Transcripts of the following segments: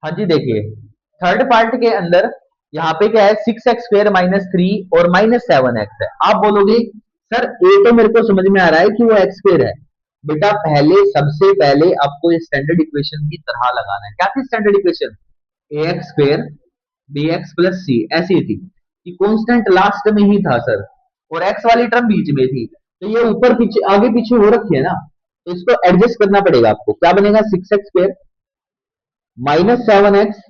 हाँ जी, देखिए third part के अंदर यहाँ पे क्या है, 6x² -3 और -7x है। आप बोलोगे सर ए तो मेरे को समझ में आ रहा है कि वो x² है। बेटा पहले सबसे पहले आपको ये स्टैंडर्ड इक्वेशन की तरह लगाना है। क्या थी standard equation? ax² bx plus C, ऐसी थी कि कांस्टेंट लास्ट में ही था सर, और x वाली टर्म बीच में थी। तो ये ऊपर पीछे आगे पीछे हो रखी है ना, तो इसको एडजस्ट करना पड़ेगा आपको। क्या बनेगा? 6x² -7x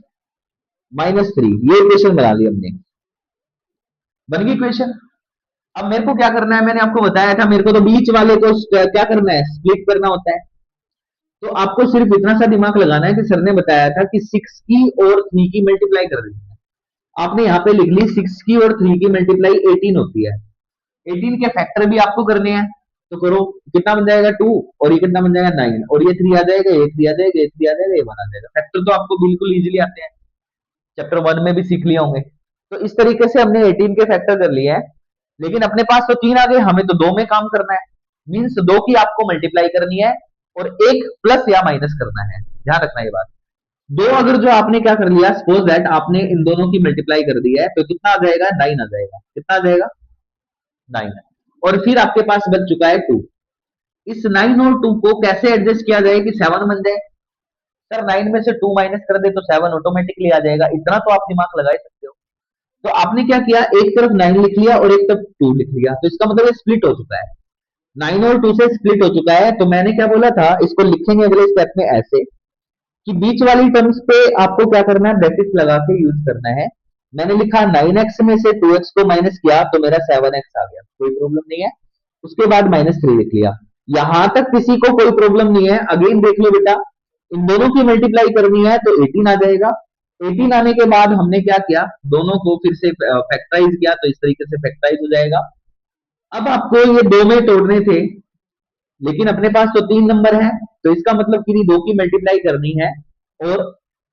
-3, ये इक्वेशन बना ली हमने, बन गई इक्वेशन। अब मेरे को क्या करना है, मैंने आपको बताया था मेरे को तो बीच वाले को क्या करना है, स्प्लिट करना होता है। तो आपको सिर्फ इतना सा दिमाग लगाना है कि सर ने बताया था कि 6 की और 3 की मल्टीप्लाई कर देनी है। आपने यहाँ पे लिख ली 6 की और 3 की मल्टीप्लाई 18 होती है। 18 के फैक्टर भी आपको करने हैं, तो करो। कितना बन जाएगा? 2, और ये कितना बन जाएगा? 9, और ये 3 आ जाएगा, ये 3 आ जाएगा, ये 3 आ जाएगा, ये 1 आ जाएगा। फैक्टर तो आपको बिल्कुल इजीली आते हैं, चैप्टर 1 में भी सीख लिए होंगे। तो इस तरीके से हमने 18 के फैक्टर कर लिए हैं। लेकिन अपने पास तो 3 आ गए, हमें तो 2 में काम करना है। मीन्स 2 की आपको मल्टीप्लाई करनी है और एक प्लस या माइनस करना है। ध्यान रखना ये बात। दो अगर जो आपने क्या कर लिया, सपोज दैट आपने इन दोनों की मल्टीप्लाई कर दी है, तो कितना आ जाएगा? 9 आ जाएगा। कितना आ जाएगा? 9। और फिर आपके पास बच चुका है 2। इस 9 और 2 को कैसे एडजस्ट किया जाए कि 7 बन जाए? सर 9 में से 2 माइनस कर दे तो 7 ऑटोमेटिकली आ जाएगा। इतना तो आप दिमाग लगा ही सकते हो। तो आपने क्या किया, एक तरफ 9 लिख लिया और एक तरफ 2 लिख लिया, तो इसका मतलब स्प्लिट हो चुका है। 9 और 2 से स्प्लिट हो चुका है। तो मैंने क्या बोला था, इसको लिखेंगे अगले स्टेप में ऐसे कि बीच वाली टर्म्स पे आपको क्या करना है, ब्रैकेट लगा के यूज करना है। मैंने लिखा 9x में से 2x को माइनस किया तो मेरा 7x आ गया, कोई प्रॉब्लम नहीं है। उसके बाद -3 लिख लिया। यहां तक किसी को कोई प्रॉब्लम नहीं है। अगेन देख लो बेटा, इन दोनों की मल्टीप्लाई करनी है तो 18 आ जाएगा। 18 आने के बाद हमने क्या किया, दोनों को फिर से फैक्टराइज किया, तो इस तरीके से फैक्टराइज हो जाएगा। अब आपको ये दो में तोड़ने थे, लेकिन अपने पास तो 3 नंबर है, तो इसका मतलब कि दो की मल्टीप्लाई करनी है और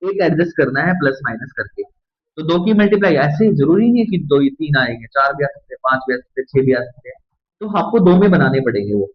एक एडजस्ट करना है प्लस माइनस करके। तो दो की मल्टीप्लाई ऐसे जरूरी नहीं है कि दो 3 आएंगे, 4 भी आ सकते हैं, 5 भी आ सकते हैं, 6 भी आ सकते हैं। तो आपको दो में बनाने पड़ेंगे वो।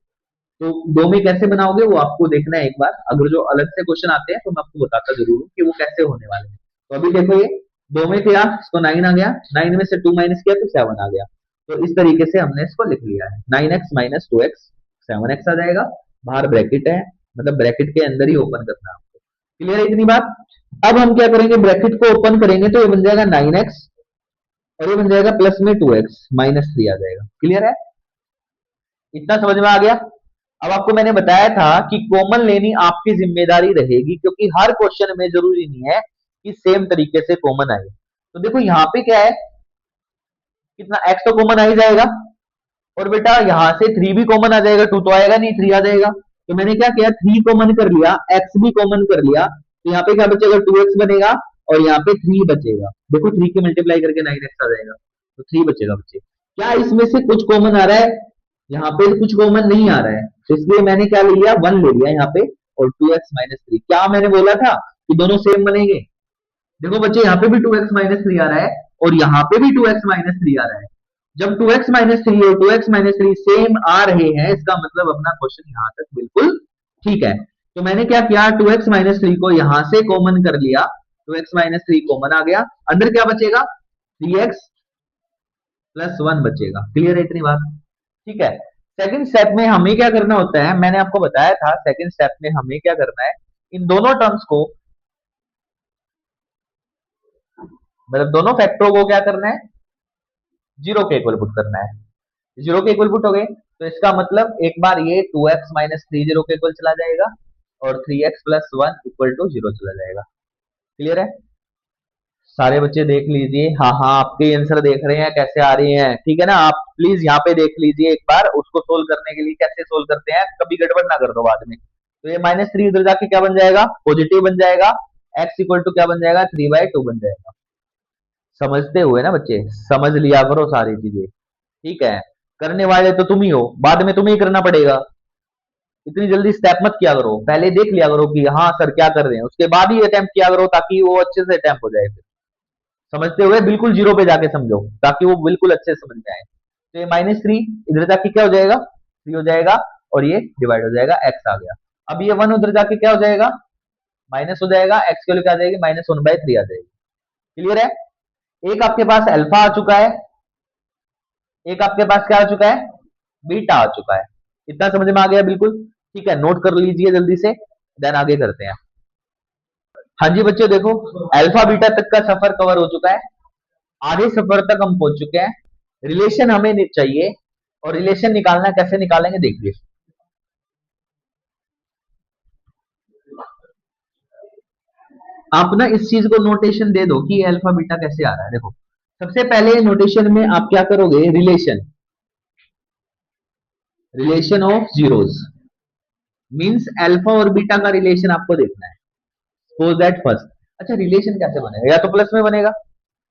तो दो में कैसे बनाओगे वो आपको देखना है एक बार। अगर जो अलग से क्वेश्चन आते हैं तो मैं आपको बताता जरूर हूँ कि वो कैसे होने वाले हैं। तो अभी देखो, ये दो में किया, इसको 9 आ गया, 9 में से 2 माइनस किया तो 7 आ गया। तो इस तरीके से हमने इसको लिख लिया है। 9x - 2x 7x आ जाएगा। बाहर ब्रैकेट है, मतलब ब्रैकेट के अंदर ही ओपन करना है आपको। क्लियर है इतनी बात? अब हम क्या करेंगे, ब्रैकेट को ओपन करेंगे तो ये बन जाएगा 9x, और ये बन जाएगा प्लस में 2x -3 आ जाएगा। क्लियर है? इतना समझ में आ गया? अब आपको मैंने बताया था कि कॉमन लेनी आपकी जिम्मेदारी रहेगी, क्योंकि हर क्वेश्चन में जरूरी नहीं है कि सेम तरीके से कॉमन आए। तो देखो यहाँ पे क्या है, कितना x तो कॉमन आ ही जाएगा, और बेटा यहाँ से 3 भी कॉमन आ जाएगा, 2 तो आएगा नहीं, 3 आ जाएगा। तो मैंने क्या किया, 3 कॉमन कर लिया, x भी कॉमन कर लिया, तो यहाँ पे क्या बचेगा, 2x बनेगा, और यहाँ पे 3 बचेगा। देखो 3 की मल्टीप्लाई करके 9x आ जाएगा, तो 3 बचेगा बच्चे। क्या इसमें से कुछ कॉमन आ रहा है? यहाँ पे कुछ कॉमन नहीं आ रहा है, तो इसलिए मैंने क्या ले लिया, 1 ले लिया यहाँ पे, और 2x - 3। क्या मैंने बोला था कि दोनों सेम बनेंगे? देखो बच्चे, यहाँ पे भी 2x - 3 आ रहा है, और यहाँ पे भी 2x - 3 आ रहा है। जब 2x - 3 और 2x - 3 सेम आ रहे हैं, इसका मतलब अपना क्वेश्चन यहाँ तक बिल्कुल ठीक है। तो मैंने क्या किया, 2x - 3 को यहाँ से कॉमन कर लिया, 2x - 3 कॉमन आ गया, अंदर क्या बचेगा, 3x + 1 बचेगा। क्लियर है इतनी बात? ठीक है। सेकंड स्टेप में हमें क्या करना होता है, मैंने आपको बताया था सेकंड स्टेप में हमें क्या करना है, इन दोनों टर्म्स को, मतलब दोनों फैक्टरों को क्या करना है, जीरो के इक्वल पुट करना है। जीरो के इक्वल पुट हो गए, तो इसका मतलब एक बार ये 2x - 3 जीरो के इक्वल चला जाएगा, और 3x + 1 इक्वल टू जीरो चला जाएगा। क्लियर है? सारे बच्चे देख लीजिए, हाँ हाँ आपके आंसर देख रहे हैं कैसे आ रहे हैं, ठीक है ना। आप प्लीज यहाँ पे देख लीजिए एक बार, उसको सोल्व करने के लिए कैसे सोल्व करते हैं, कभी गड़बड़ ना कर दो बाद में। तो ये -3 उधर जाके क्या बन जाएगा, पॉजिटिव बन जाएगा। x इक्वल टू क्या बन जाएगा, 3/2 बन जाएगा। समझते हुए ना बच्चे, समझ लिया करो सारी चीजें, ठीक है। करने वाले तो तुम ही हो, बाद में तुम्हें ही करना पड़ेगा। इतनी जल्दी स्टेप मत किया करो, पहले देख लिया करो कि हाँ सर क्या कर रहे हैं, उसके बाद ही अटेम्प्ट किया करो, ताकि वो अच्छे से अटेम्प्ट हो जाए। फिर समझते हुए बिल्कुल जीरो पे जाके समझो, ताकि वो बिल्कुल अच्छे से समझ में आए। तो ये -3 इधर जाके क्या हो जाएगा, 3 हो जाएगा, और ये डिवाइड हो जाएगा, x आ गया। अब ये 1 उधर जाके क्या हो जाएगा, माइनस हो जाएगा, एक्स की वैल्यू क्या आ जाएगी, -1/3 आ जाएगी। क्लियर है? एक आपके पास अल्फा आ चुका है, एक आपके पास क्या आ चुका है, बीटा आ चुका है। इतना समझ में आ गया बिल्कुल? ठीक है, नोट कर लीजिए जल्दी से, देन आगे करते हैं। हाँ जी बच्चों, देखो अल्फा बीटा तक का सफर कवर हो चुका है, आधे सफर तक हम पहुंच चुके हैं। रिलेशन हमें चाहिए, और रिलेशन निकालना कैसे निकालेंगे देखिए। आप ना इस चीज को नोटेशन दे दो कि अल्फा बीटा कैसे आ रहा है। देखो सबसे पहले नोटेशन में आप क्या करोगे, relation, relation of zeros means alpha और बीटा का रिलेशन आपको देखना है। सपोज दैट फर्स्ट, अच्छा रिलेशन कैसे बनेगा, या तो प्लस में बनेगा,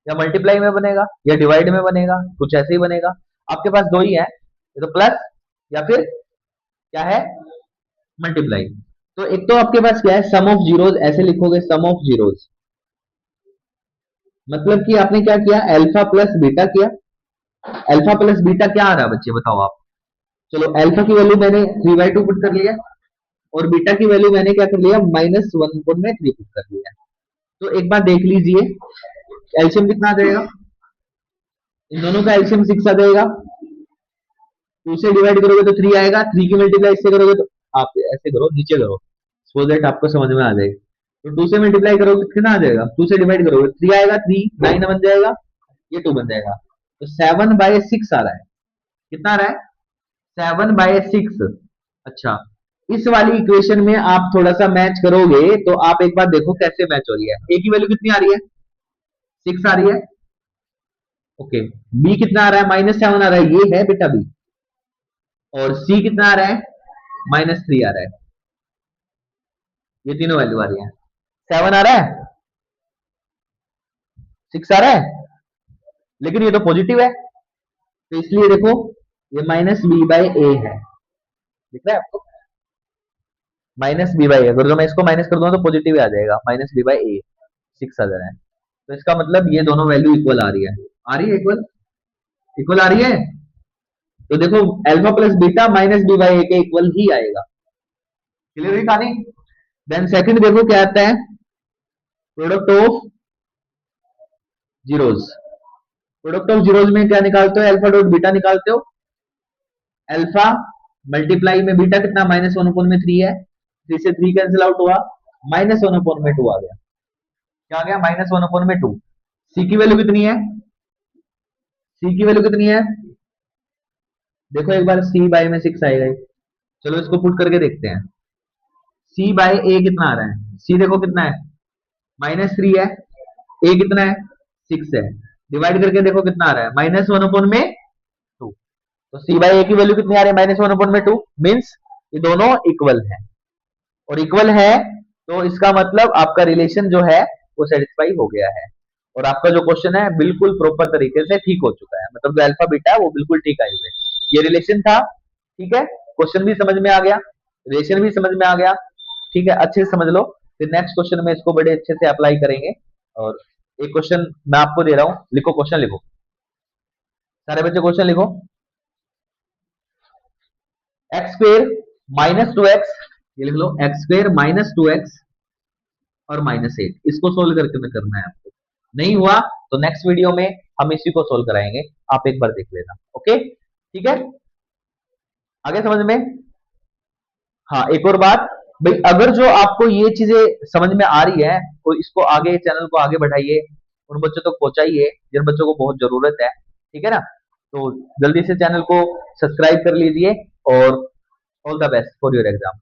या मल्टीप्लाई में बनेगा, या डिवाइड में बनेगा, कुछ ऐसे ही बनेगा। आपके पास दो ही है, ये तो प्लस या फिर क्या है, मल्टीप्लाई। तो एक तो आपके पास क्या है, सम ऑफ जीरोस, ऐसे लिखोगे सम ऑफ जीरोस, मतलब कि आपने क्या किया, अल्फा प्लस बीटा किया। अल्फा प्लस बीटा क्या आ रहा है बच्चे बताओ आप। चलो अल्फा की वैल्यू मैंने 3/2 पुट कर लिया, और बीटा की वैल्यू मैंने क्या कर लिया, -1/3 पुट कर लिया। तो एक बार देख लीजिए एलसीएम कितना आ जाएगा, इन दोनों का एलसीएम 6 आ जाएगा। 2 से डिवाइड करोगे तो 3 आएगा, 3 की मल्टीप्लाई इससे करोगे तो आप ऐसे करो, नीचे करो, सो दैट आपको समझ में आ जाएगा। तो 2 से मल्टीप्लाई करोगे कितना आ जाएगा, 2 से डिवाइड करोगे 3 आएगा, 3 9 बन जाएगा, ये 2 बन जाएगा। तो 7/6 आ रहा है, कितना आ रहा है, 7/6। अच्छा, इस वाली इक्वेशन में आप थोड़ा सा मैच करोगे तो आप एक बार देखो कैसे मैच हो रही है। ए की वैल्यू कितनी आ रही है, 6 आ रही है, ओके। बी कितना आ रहा है, -7 आ रहा है, ये है बेटा बी। और सी कितना आ रहा है, -3 आ रहा है, ये तीनों वैल्यू आ रही है। 7 आ रहा है, 6 आ रहा है, लेकिन ये तो पॉजिटिव है, तो इसलिए देखो ये -b/a है, दिख रहा है आपको, -b/a। अगर जो मैं इसको माइनस कर दूंगा तो पॉजिटिव आ जाएगा, -b/a 6 आ जा रहा है। तो इसका मतलब ये दोनों वैल्यू इक्वल आ रही है, आ रही है इक्वल, इक्वल आ रही है। तो देखो अल्फा प्लस बीटा -b/a के इक्वल ही आएगा। क्लियर है कहानी? देन सेकंड देखो क्या आता है, product of zeros. Product of zeros में क्या निकालते हो, अल्फा डॉट बीटा निकालते हो। अल्फा मल्टीप्लाई में बीटा कितना, -1/3 है, 3 से 3 कैंसिल आउट हुआ, -1/2 आ गया, क्या आ गया, -1/2। सी की वैल्यू कितनी है, सी की वैल्यू कितनी है, देखो एक बार सी बाय में 6 आएगा ही। चलो इसको पुट करके देखते हैं, सी बाय ए कितना आ रहा है, सी देखो कितना है, -3 है, ए कितना है, 6 है, डिवाइड करके देखो कितना आ रहा है, -1/2। तो सी बाय ए की वैल्यू कितनी आ रही है, -1/2, मीन्स ये दोनों इक्वल है, और इक्वल है तो इसका मतलब आपका रिलेशन जो है वो सेटिस्फाई हो गया है, और आपका जो क्वेश्चन है बिल्कुल प्रॉपर तरीके से ठीक हो चुका है, मतलब जो अल्फा बीटा है वो बिल्कुल ठीक आए हुए। ये रिलेशन था, ठीक है, क्वेश्चन भी समझ में आ गया, रिलेशन भी समझ में आ गया, ठीक है, अच्छे से समझ लो। फिर नेक्स्ट क्वेश्चन में इसको बड़े अच्छे से अप्लाई करेंगे। और एक क्वेश्चन मैं आपको दे रहा हूं, लिखो क्वेश्चन लिखो, सारे बच्चे क्वेश्चन लिखो। x² - 2x, ये लिख लो, x² - 2x और -8, इसको सोल्व करके में करना है आपको। नहीं हुआ तो नेक्स्ट वीडियो में हम इसी को सोल्व कराएंगे, आप एक बार देख लेना, ओके ठीक है, आगे समझ में। हाँ एक और बात भाई, अगर जो आपको ये चीजें समझ में आ रही है तो इसको आगे, चैनल को आगे बढ़ाइए, उन बच्चों तक पहुंचाइए जिन बच्चों को बहुत जरूरत है, ठीक है ना। तो जल्दी से चैनल को सब्सक्राइब कर लीजिए, और all the best for your exam.